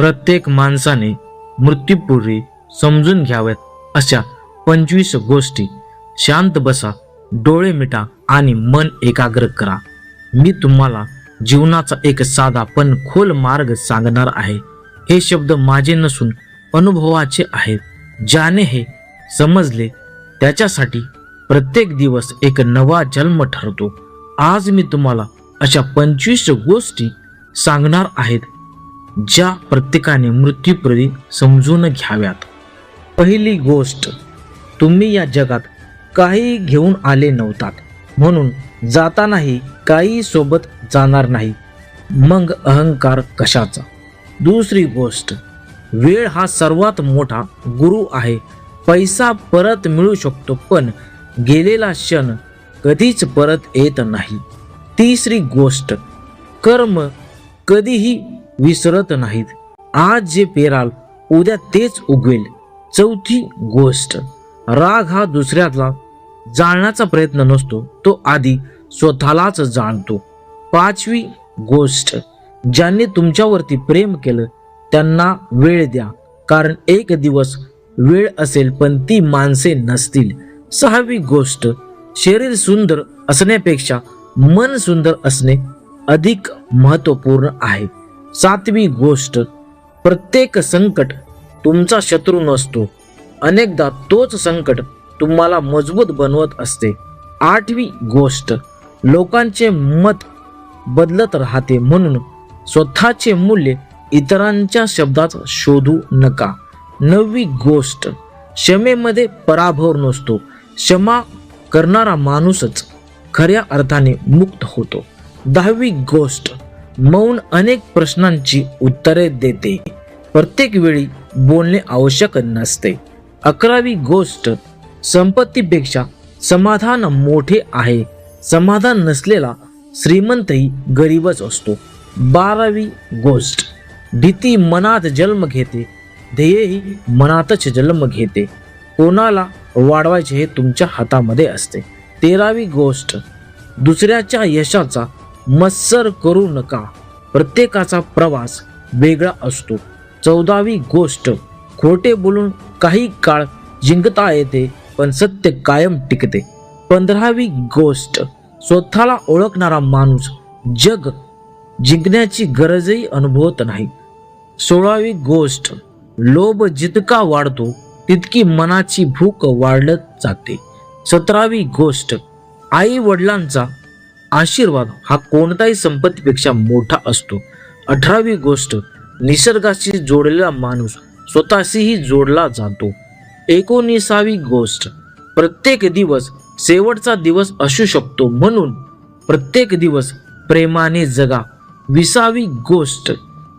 प्रत्येक माणसाने मृत्यूपूर्वी समजून घ्याव्यात अशा 25 गोष्टी. शांत बसा, डोळे मिटा आणि मन एकाग्र करा. मी तुम्हाला जीवनाचा एक साधा पण खोल मार्ग सांगणार आहे. हे शब्द माझे नसून अनुभवाचे आहेत. ज्याने हे समजले त्याच्यासाठी प्रत्येक दिवस एक नवा जन्म ठरतो. आज मी तुम्हाला अशा 25 गोष्टी सांगणार आहेत ज्या प्रत्येकाने मृत्यूपूर्वी समजून घ्याव्यात. पहिली गोष्ट, तुम्ही या जगात काही घेऊन आले नव्हतात, म्हणून जातानाही काही सोबत जाणार नाही. मग अहंकार कशाचा? दुसरी गोष्ट, वेळ हा सर्वात मोठा गुरु आहे. पैसा परत मिळू शकतो, पण गेलेला क्षण कधीच परत येत नाही. तिसरी गोष्ट, कर्म कधीही विसरत नाहीत. आज जे पेराल उद्या तेच उगवेल. चौथी गोष्ट, राग हा दुसऱ्याला जाळण्याचा प्रयत्न नसतो, तो आधी स्वतःलाच जाणतो. पाचवी गोष्ट, ज्यांनी तुमच्यावरती प्रेम केलं त्यांना वेळ द्या, कारण एक दिवस वेळ असेल पण ती माणसे नसतील. सहावी गोष्ट, शरीर सुंदर असण्यापेक्षा मन सुंदर असणे अधिक महत्त्वपूर्ण आहे. सातवी गोष्ट, प्रत्येक संकट तुमचा शत्रू नसतो, अनेकदा तोच संकट तुम्हाला मजबूत बनवत असते. आठवी गोष्ट, लोकांचे मत बदलत राहते, म्हणून स्वतःचे मूल्य इतरांच्या शब्दात शोधू नका. नववी गोष्ट, क्षमेमध्ये पराभव नसतो, क्षमा करणारा माणूसच खऱ्या अर्थाने मुक्त होतो. दहावी गोष्ट, मौन अनेक प्रश्नांची उत्तरे देते, प्रत्येक वेळी बोलणे आवश्यक नसते. अकरावी गोष्ट, संपत्तीपेक्षा समाधान मोठे आहे, समाधान नसलेला श्रीमंतही गरीबच असतो. 12वी गोष्ट, भीती मनात जन्म घेते, ध्येयही मनातच जन्म घेते, कोणाला वाढवायचे हे तुमच्या हातामध्ये असते. 13वी गोष्ट, दुसऱ्याच्या यशाचा मत्सर करू नका, प्रत्येकाचा प्रवास वेगळा असतो. 14वी गोष्ट, खोटे बोलून काही काळ जिंकता येते, पण सत्य कायम टिकते. 15वी गोष्ट, स्वतःला ओळखणारा माणूस जग जिंकण्याची गरजही अनुभवत नाही. 16वी गोष्ट, लोभ जितका वाढतो तितकी मनाची भूक वाढत जाते. 17वी गोष्ट, आई वडिलांचा आशीर्वाद हा कोणत्याही संपत्तीपेक्षा मोठा असतो. 18वी गोष्ट, निसर्गाशी जोडलेला माणूस स्वतःशीही जोडला जातो. 19वी गोष्ट, प्रत्येक दिवस शेवटचा दिवस असू शकतो, म्हणून प्रत्येक दिवस प्रेमाने जगा. 20वी गोष्ट,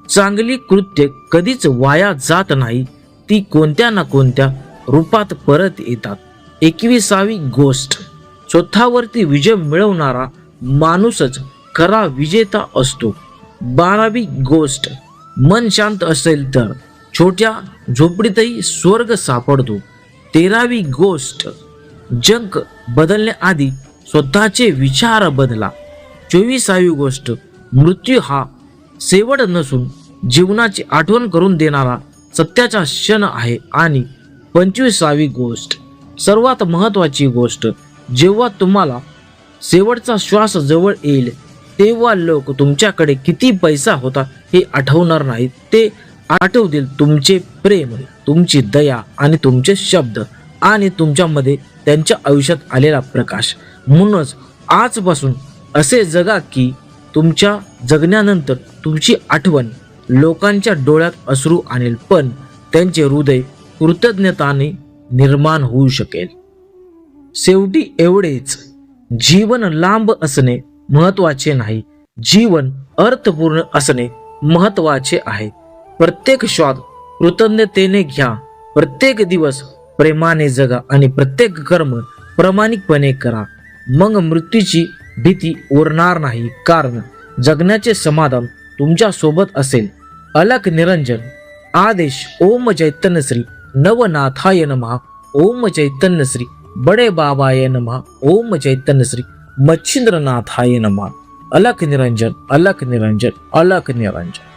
चांगली कृत्य कधीच वाया जात नाही, ती कोणत्या ना कोणत्या रूपात परत येतात. 21वी गोष्ट, स्वतःवरती विजय मिळवणारा माणूसच खरा विजेता असतो. 12वी गोष्ट, मन शांत असेल तर छोट्या झोपडीतही स्वर्ग सापडतो. 13वी गोष्ट, जग बदलण्याआधी स्वतःचे विचार बदला. 24वी गोष्ट, मृत्यू हा शेवट नसून जीवनाची आठवण करून देणारा सत्याचा क्षण आहे. आणि 25वी गोष्ट, सर्वात महत्त्वाची गोष्ट, जेव्हा तुम्हाला शेवटचा श्वास जवळ येईल तेव्हा लोक तुमच्याकडे किती पैसा होता हे आठवणार नाहीत, ते आठवतील तुमचे प्रेम, तुमची दया आणि तुमचे शब्द आणि तुमच्यामध्ये त्यांच्या आयुष्यात आलेला प्रकाश. म्हणूनच आजपासून असे जगा की तुमच्या जगण्यानंतर तुमची आठवण लोकांच्या डोळ्यात अश्रू आणेल, पण त्यांचे हृदय कृतज्ञताने निर्माण होऊ शकेल. शेवटी एवढेच, जीवन लांब असणे महत्वाचे नाही, जीवन अर्थपूर्ण असणे महत्वाचे आहे. प्रत्येक श्वास कृतज्ञतेने घ्या, प्रत्येक दिवस प्रेमाने जगा आणि प्रत्येक कर्म प्रामाणिकपणे करा. मग मृत्यूची भीती उरणार नाही, कारण जगण्याचे समाधान तुमच्या सोबत असेल. अलख निरंजन. आदेश. ओम चैतन्य श्री नवनाथाय नमः. ओम चैतन्य श्री बड़े बाबाय नमः. ओम चैतन्य श्री मच्छिंद्रनाथाय नमः. अलख निरंजन, अलख निरंजन, अलख निरंजन.